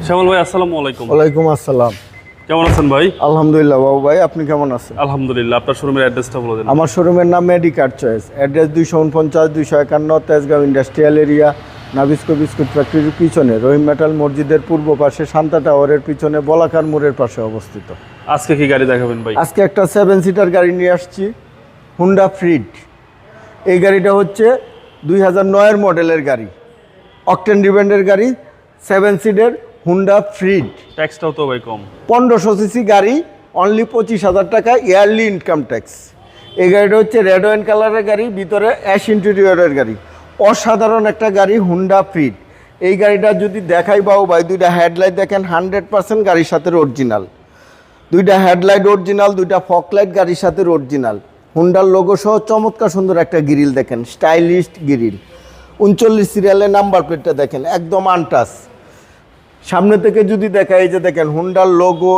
শ্যামল ভাই, আসসালামু আলাইকুম। ওয়ালাইকুম আসসালাম। কেমন আছেন ভাই? আলহামদুলিল্লাহ বাবু ভাই, আপনি কেমন আছেন? আলহামদুলিল্লাহ। আপনার শোরুমের অ্যাড্রেসটা বলে দিন। আমার শোরুমের নাম Medicare choice, address 249 251 Tejgaon industrial area, Nabisco biscuit ফ্যাক্টরির পিছনে, রহিম মেটাল মসজিদের পূর্ব পাশে, শান্তা টাওয়ারের পিছনে, বলাকার মোড়ের পাশে অবস্থিত। আজকে কি গাড়ি দেখাবেন ভাই? আজকে একটা 7 সিটার গাড়ি নিয়ে আসছি, হুন্ডা ফ্রিড। এই গাড়িটা হচ্ছে 2009 মডেলের গাড়ি, অকটেন ডিভেন্ডের গাড়ি, 7 সিটের হুন্ডা ফ্রিড। ট্যাক্সটাও তো ভাই কম। 1500 সিসি গাড়ি, অনলি 25,000 টাকা ইয়ারলি ইনকাম ট্যাক্স। এই গাড়িটা হচ্ছে রেড ওয়াইন কালারের গাড়ি, ভিতরে অ্যাশ ইন্টেরিয়রের গাড়ি, অসাধারণ একটা গাড়ি হুন্ডা ফ্রিড। এই গাড়িটা যদি দেখাই বাবু ভাই, দুইটা হেডলাইট দেখেন 100% গাড়ির সাথে অরিজিনাল, দুইটা হেডলাইট অরিজিনাল, দুইটা ফকলাইট গাড়ির সাথে অরিজিনাল, হুন্ডার লোগো সহ চমৎকার সুন্দর একটা গ্রিল দেখেন, স্টাইলিশ গ্রিল। 39 সিরিয়ালের নাম্বার প্লেটটা দেখেন, একদম আনটাচ। সামনে থেকে যদি দেখা, এই যে দেখেন হুন্ডার লোগো,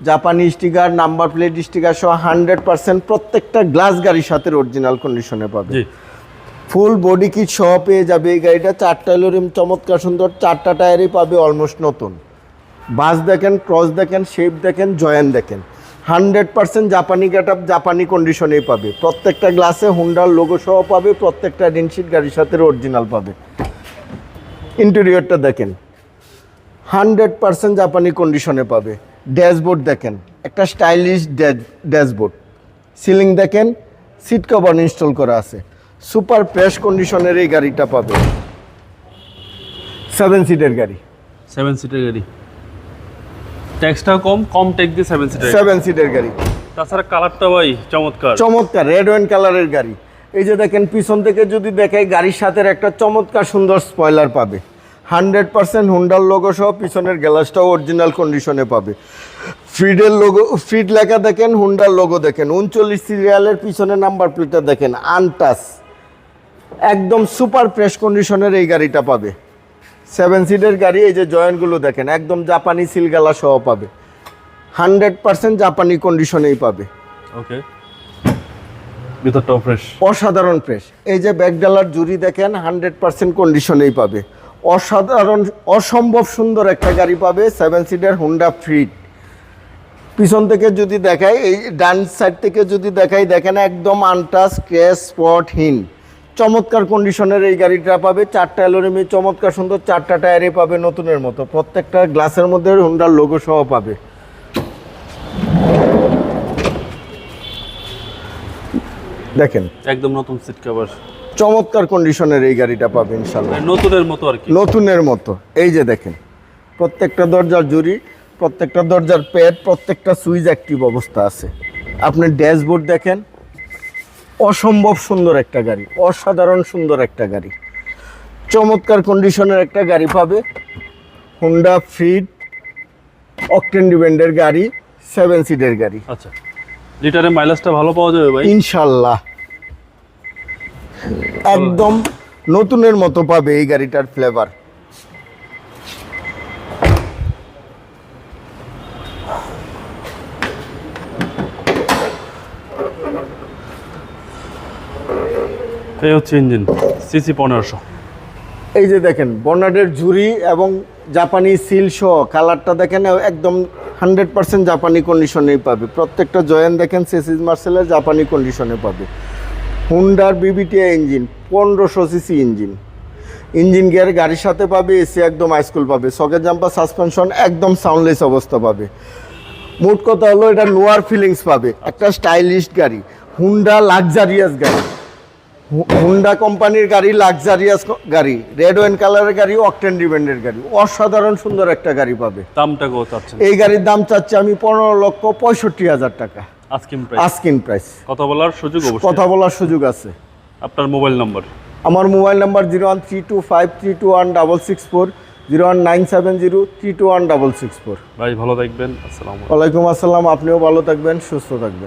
জাপানি স্টিকার, নাম্বার প্লেট স্টিকার সহ 100% প্রত্যেকটা গ্লাস গাড়ির সাথে অরিজিনাল কন্ডিশনে পাবে। ফুল বডি কিট সহ পেয়ে যাবে এই গাড়িটা। 4টা এলোরিম চমৎকার সুন্দর, 4টা টায়ারই পাবে অলমোস্ট নতুন। বাস দেখেন, ক্রস দেখেন, শেপ দেখেন, জয়েন দেখেন, 100% জাপানি গেট আপ, জাপানি কন্ডিশনেই পাবে। প্রত্যেকটা গ্লাসে হুন্ডার লোগো সহ পাবে, প্রত্যেকটা রিনশিট গাড়ির সাথে অরিজিনাল পাবে। ইন্টেরিয়রটা দেখেন 100% জাপানি কন্ডিশনে পাবে। ড্যাশবোর্ড দেখেন, একটা স্টাইলিশ ড্যাশবোর্ড। সিলিং দেখেন, সিট কভার ইনস্টল করা আছে। সুপার ফ্রেশ কন্ডিশনের এই গাড়িটা পাবে। 7 সিটের গাড়ি, 7 সিটের গাড়ি, ট্যাক্সটাও কম, কম ট্যাক্স দিয়ে 7 সিটের 7 সিটের গাড়ি। তাছাড়া কালারটা ভাই চমৎকার, চমৎকার রেড ওয়াইন কালারের গাড়ি। এই যে দেখেন পিছন থেকে যদি দেখাই, গাড়ির সাথে একটা চমৎকার সুন্দর স্পয়লার পাবে। 100% হুন্ডার লোগো সহ পিছনের গ্লাসটাও অরিজিনাল কন্ডিশনে পাবে। ফ্রিডের লোগো, ফ্রিড লেখা দেখেন, হুন্ডার লোগো দেখেন, 39 সিরিয়ালের পিছনে নাম্বার প্লেটটা দেখেন, আনটাচ, একদম সুপার ফ্রেশ কন্ডিশনের এই গাড়িটা পাবে। 7 সিটের গাড়ি। এই যে জয়েন্টগুলো দেখেন, একদম জাপানি সিলগালা সহ পাবে। 100% জাপানি কন্ডিশনেই পাবে। ওকে, ভিতরটাও ফ্রেশ, অসাধারণ ফ্রেশ। এই যে ব্যাকডালার জুড়ি দেখেন, 100% কন্ডিশনেই পাবে। অসাধারণ, অসম্ভব সুন্দর একটা গাড়ি পাবে 7 সিটার হুন্ডা ফ্রিড। পিছন থেকে যদি দেখাই, এই ডান সাইড থেকে যদি দেখাই, দেখেন একদম আনটাচ, ক্র্যাশ স্পটহীন চমৎকার কন্ডিশনের এই গাড়িটা পাবে। 4টা অ্যালুমিনিয়ামে চমৎকার সুন্দর, 4টা টায়ারে পাবে নতুনের মতো। প্রত্যেকটা গ্লাসের মধ্যে হুন্ডার লোগো সহ পাবে। দেখেন একদম নতুন সিট কভার, চমৎকার কন্ডিশনের এই গাড়িটা পাবে ইনশাল্লাহ, নতুনের মতো আর কি, নতুনের মতো। এই যে দেখেন প্রত্যেকটা দরজার জুড়ি, প্রত্যেকটা দরজার প্যাড, প্রত্যেকটা সুইচ অ্যাক্টিভ অবস্থা আছে। আপনি ড্যাশবোর্ড দেখেন, অসম্ভব সুন্দর একটা গাড়ি, অসাধারণ সুন্দর একটা গাড়ি, চমৎকার কন্ডিশনের একটা গাড়ি পাবে। হুন্ডা ফ্রিড, অকটেন ডিভেন্ডের গাড়ি, 7 সিটের গাড়ি। আচ্ছা, লিটারে মাইলেজটা ভালো পাওয়া যাবে ভাই? ইনশাল্লাহ একদম নতুনের মতো পাবে এই গাড়িটার ফ্লেভার। এই হচ্ছে ইঞ্জিন, সিসি 1500। এই যে দেখেন বর্নাটের ঝুড়ি এবং জাপানি সিল সহ কালারটা দেখেন, একদম 100% জাপানি কন্ডিশনেই পাবে। প্রত্যেকটা জয়েন দেখেন সেসিস মার্সেলের জাপানি কন্ডিশনে পাবে। হুন্ডার বিবিটিআই engine, 1500 CC engine, engine gear গাড়ির সাথে পাবে। এসি একদম হাইস্কুল পাবে। সকেট জাম্পার, সাসপেনশন একদম সাউন্ডলেস অবস্থা পাবে। মোট কথা হলো এটা নোয়ার ফিলিংস পাবে। একটা স্টাইলিশ গাড়ি, হুন্ডা লাক্সারিয়াস গাড়ি, হুন্ডা কোম্পানির গাড়ি, লাক্সারিয়াস গাড়ি, রেড ওয়াইন কালারের গাড়ি, অকটেন ডিভেন্ডের গাড়ি, অসাধারণ সুন্দর একটা গাড়ি পাবে। দামটা কত চাচ্ছেন? এই গাড়ির দাম চাচ্ছি আমি 15,65,000 টাকা আস্কিং প্রাইস। Asking price. কথা বলার সুযোগ, অবশ্যই কথা বলার সুযোগ আছে। আপনার মোবাইল নাম্বার? আমার মোবাইল নাম্বার 0132532164, 01970321664। ভাই ভালো থাকবেন, আসসালামু আলাইকুম। ওয়ালাইকুম আসসালাম, আপনিও ভালো থাকবেন, সুস্থ থাকবেন।